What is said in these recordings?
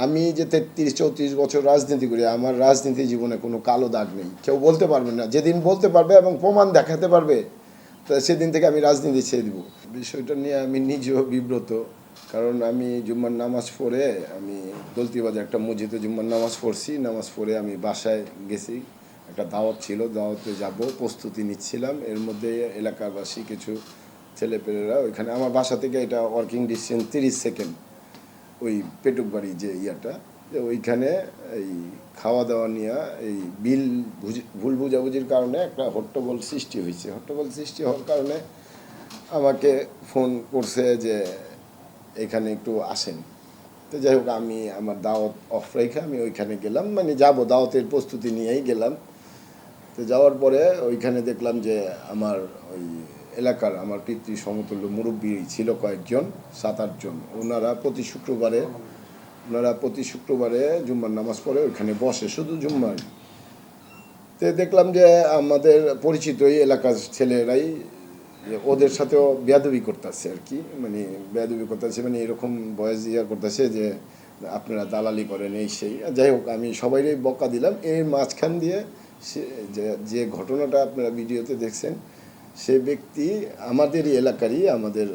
আমি যে ৩৩-৩৪ বছর রাজনীতি করি, আমার রাজনীতি জীবনে কোনো কালো দাগ নেই। কেউ বলতে পারবে না। যেদিন বলতে পারবে এবং প্রমাণ দেখাতে পারবে, তো সেদিন থেকে আমি রাজনীতি ছেড়ে দিব। বিষয়টা নিয়ে আমি নিজেও বিব্রত। কারণ আমি জুম্মার নামাজ পড়ে আমি দলতিবাজার একটা মসজিদে জুম্মার নামাজ পড়ছি। নামাজ পড়ে আমি বাসায় গেছি। একটা দাওয়াত ছিল, দাওয়াতে যাব, প্রস্তুতি নিচ্ছিলাম। এর মধ্যে এলাকাবাসী কিছু ছেলেপেলেরা ওইখানে আমার বাসা থেকে এটা ওয়ার্কিং ডিস্টেন্স 30 সেকেন্ড, ওই পেটুক বাড়ি যে ইয়াটা, যে ওইখানে এই খাওয়া দাওয়া নিয়ে এই বিল ভুল বুঝাবুঝির কারণে একটা হট্টগোল সৃষ্টি হয়েছে। হট্টগোল সৃষ্টি হওয়ার কারণে আমাকে ফোন করছে যে এখানে একটু আসেন। তো যাই হোক, আমি আমার দাওয়াত অফ রেখে আমি ওইখানে গেলাম, মানে যাব, দাওয়াতের প্রস্তুতি নিয়েই গেলাম। তো যাওয়ার পরে ওইখানে দেখলাম যে আমার ওই এলাকার আমার পিতৃ সমতুল্য মুরব্বী ছিল কয়েকজন, 7-8 জন। ওনারা প্রতি শুক্রবারে জুম্মার নামাজ পড়ে ওইখানে বসে, শুধু জুম্মার। তো দেখলাম যে আমাদের পরিচিত এই এলাকার ছেলেরাই ওদের সাথেও বেয়াদবি করতেছে আর কি, মানে বেয়াদবি করতেছে, মানে এরকম বয়স ইয়া করতেছে যে আপনারা দালালি করেন এই সেই। যাই হোক, আমি সবাইরই বকা দিলাম। এর মাঝখান দিয়ে সে যে ঘটনাটা আপনারা ভিডিওতে দেখছেন, সে ব্যক্তি আমাদেরই এলাকারই, আমাদের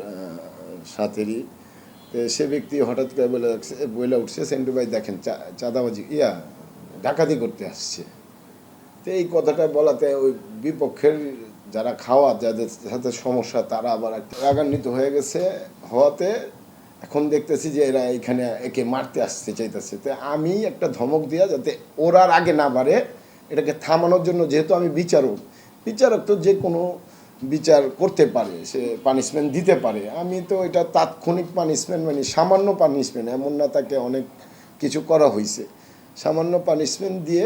সাথেরই। সে ব্যক্তি হঠাৎ করে বলে উঠছে, সেন্টু ভাই দেখেন চাঁদাবাজি ডাকাতি করতে আসছে। তো এই কথাটা বলাতে ওই বিপক্ষের যারা যাদের সাথে সমস্যা, তারা আবার রাগান্বিত হয়ে গেছে। হওয়াতে এখন দেখতেছি যে এরা এখানে একে মারতে আসতে চাইতেছে। তো আমি একটা ধমক দিয়া যাতে ওরা আর আগে না বাড়ে, এটাকে থামানোর জন্য, যেহেতু আমি বিচারক তো যে কোনো বিচার করতে পারে, সে পানিশমেন্ট দিতে পারে। আমি তো এটা তাৎক্ষণিক পানিশমেন্ট, মানে সামান্য পানিশমেন্ট, এমন না তাকে অনেক কিছু করা হয়েছে, সামান্য পানিশমেন্ট দিয়ে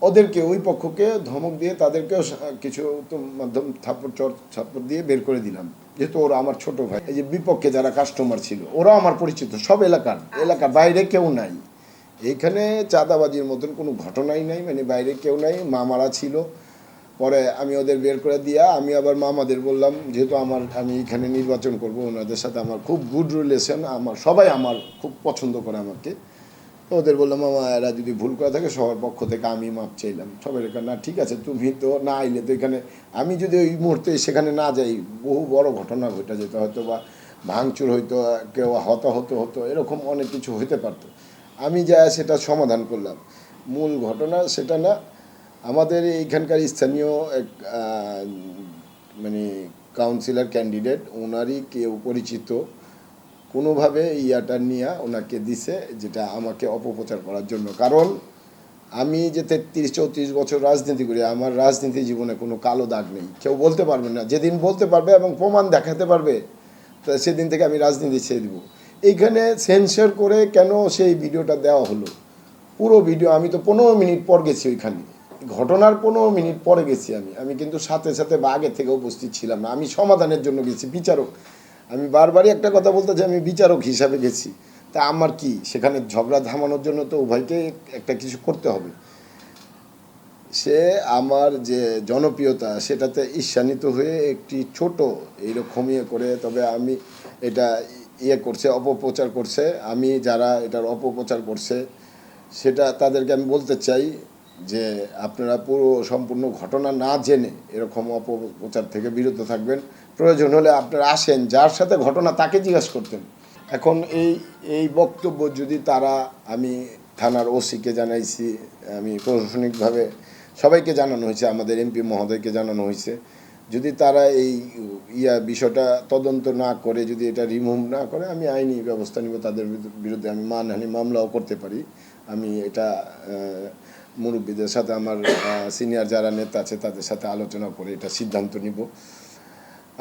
ওদেরকে, ওই পক্ষকে ধমক দিয়ে তাদেরকেও কিছু তো মাধ্যম থাপ্পড় দিয়ে বের করে দিলাম, যেহেতু ওরা আমার ছোট ভাই। এই যে বিপক্ষে যারা কাস্টমার ছিল, ওরাও আমার পরিচিত, সব এলাকার বাইরে কেউ নাই। এইখানে চাঁদাবাজির মতন কোনো ঘটনাই নাই, মানে বাইরে কেউ নাই। মামারা ছিল, পরে আমি ওদের বের করে দিয়া আমি আবার মামাদের বললাম, যেহেতু আমি এখানে নির্বাচন করব, ওনাদের সাথে আমার খুব গুড রিলেশন, সবাই আমার খুব পছন্দ করে আমাকে। ওদের বললাম, মামা এরা যদি ভুল করে থাকে সবার পক্ষ থেকে আমি মাপ চাইলাম। সবাই না ঠিক আছে, তুমি তো না আইলে তো এখানে, আমি যদি ওই মুহূর্তে সেখানে না যাই, বহু বড় ঘটনা ঘটে যেত, হয়তো বা ভাঙচুর হইতো, কেউ হতো এরকম অনেক কিছু হইতে পারতো। আমি যা সেটা সমাধান করলাম। মূল ঘটনা সেটা না, আমাদের এইখানকার স্থানীয় এক মানে কাউন্সিলর ক্যান্ডিডেট, ওনারই কেউ পরিচিত কোনোভাবে ইয়াটা নিয়ে ওনাকে দিছে, যেটা আমাকে অপপ্রচার করার জন্য। কারণ আমি যে ৩৩-৩৪ বছর রাজনীতি করি, আমার রাজনীতি জীবনে কোনো কালো দাগ নেই। কেউ বলতে পারবে না। যেদিন বলতে পারবে এবং প্রমাণ দেখাতে পারবে, তো সেদিন থেকে আমি রাজনীতি ছেড়ে দিব। এইখানে সেন্সর করে কেন সেই ভিডিওটা দেওয়া হলো? পুরো ভিডিও আমি তো 15 মিনিট পর গেছি ওইখানে, ঘটনার 15 মিনিট পরে গেছি আমি কিন্তু সাথে বা আগে থেকে উপস্থিত ছিলাম না। আমি সমাধানের জন্য গেছি, বিচারক। আমি বারবারই একটা কথা বলতে যে আমি বিচারক হিসাবে গেছি। তা আমার কি সেখানে ঝগড়া থামানোর জন্য তো উভয়কে একটা কিছু করতে হবে। সে আমার যে জনপ্রিয়তা, সেটাতে ঈর্ষান্বিত হয়ে একটি ছোট এইরকম করে, তবে আমি এটা করছে, অপপ্রচার করছে। আমি যারা এটার অপপ্রচার করছে সেটা তাদেরকে আমি বলতে চাই যে আপনারা সম্পূর্ণ ঘটনা না জেনে এরকম অপপ্রচার থেকে বিরত থাকবেন। প্রয়োজন হলে আপনারা আসেন, যার সাথে ঘটনা তাকে জিজ্ঞাসা করতেন। এখন এই বক্তব্য যদি তারা, আমি থানার ওসিকে জানাইছি, আমি প্রশাসনিকভাবে সবাইকে জানানো হয়েছে, আমাদের এমপি মহোদয়কে জানানো হয়েছে, যদি তারা এই বিষয়টা তদন্ত না করে, যদি এটা রিমুভ না করে, আমি আইনি ব্যবস্থা নিব তাদের বিরুদ্ধে। আমি মানহানি মামলাও করতে পারি। আমি এটা মুরব্বীদের সাথে, আমার সিনিয়র যারা নেতা আছে তাদের সাথে আলোচনা করে এটা সিদ্ধান্ত নিব।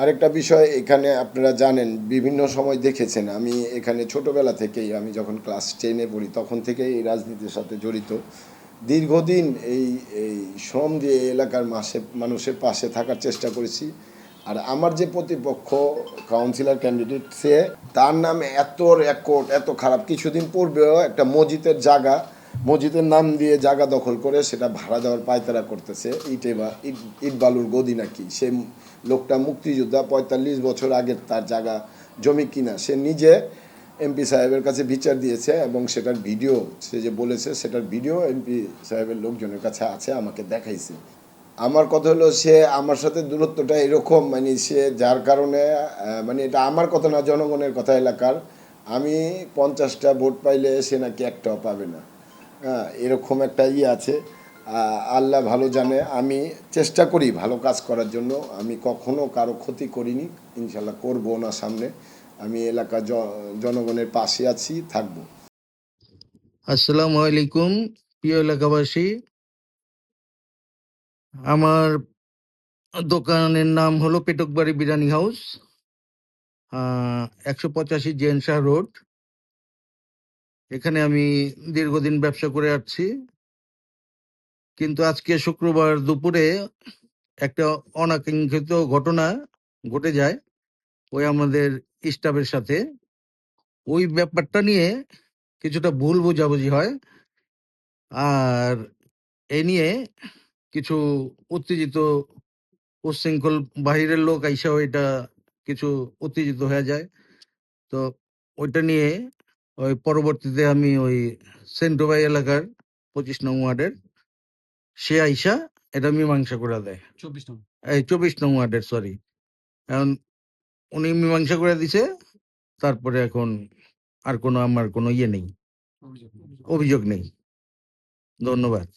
আরেকটা বিষয়, এখানে আপনারা জানেন, বিভিন্ন সময় দেখেছেন, আমি এখানে ছোটোবেলা থেকেই, আমি যখন ক্লাস 10-এ পড়ি তখন থেকেই এই রাজনীতির সাথে জড়িত। দীর্ঘদিন এই শ্রম দিয়ে এলাকার মানুষের পাশে থাকার চেষ্টা করেছি। আর আমার যে প্রতিপক্ষ কাউন্সিলর ক্যান্ডিডেট, তার নাম এত রেকর্ড, এত খারাপ। কিছুদিন পূর্বেও একটা মসজিদের নাম দিয়ে জায়গা দখল করে সেটা ভাড়া দেওয়ার পায়তারা করতেছে, ইট বালুর গদি নাকি। সে লোকটা মুক্তিযোদ্ধা, 45 বছর আগের তার জায়গা জমি কিনা, সে নিজে এমপি সাহেবের কাছে বিচার দিয়েছে এবং সেটার ভিডিও, সে যে বলেছে সেটার ভিডিও এমপি সাহেবের লোকজনের কাছে আছে, আমাকে দেখাইছে। আমার কথা হলো, সে আমার সাথে দূরত্বটা এরকম, মানে সে যার কারণে মানে এটা আমার কথা না, জনগণের কথা এলাকার। আমি 50টা ভোট পাইলে সে নাকি একটাও পাবে না। হ্যাঁ, এরকম একটা আছে। আল্লাহ ভালো জানে। আমি চেষ্টা করি ভালো কাজ করার জন্য। আমি কখনো কারো ক্ষতি করিনি, ইনশাল্লাহ করবো না সামনে। আমি এলাকা জনগণের পাশে আছি, থাকবো। আসসালামু আলাইকুম প্রিয় এলাকাবাসী। আমার দোকানের নাম হলো পেটকবাড়ি বিরিয়ানি হাউস, 185 জেন শাহ রোড। এখানে আমি দীর্ঘদিন ব্যবসা করে আসছি, কিন্তু আজকে শুক্রবার দুপুরে একটা অনাকাঙ্ক্ষিত ঘটনা ঘটে যায় ওই আমাদের স্টাফের সাথে। ওই ব্যাপারটা নিয়ে কিছুটা ভুল বোঝাবুঝি হয়, আর এ নিয়ে কিছু উত্তেজিত উচ্ছৃঙ্খল বাহিরের লোক আইসাও এটা কিছু উত্তেজিত হয়ে যায়। তো ওইটা নিয়ে ওই পরবর্তীতে আমি ওই সেন্ট্রোবাই এলাকার 25 নং ওয়ার্ডের সে আইসা এটা মীমাংসা করে দেয়। 24 নং ওয়ার্ডের, সরি। এখন উনি মীমাংসা করে দিছে, তারপরে এখন আর কোনো আমার কোনো ইয়ে নেই, অভিযোগ নেই। ধন্যবাদ।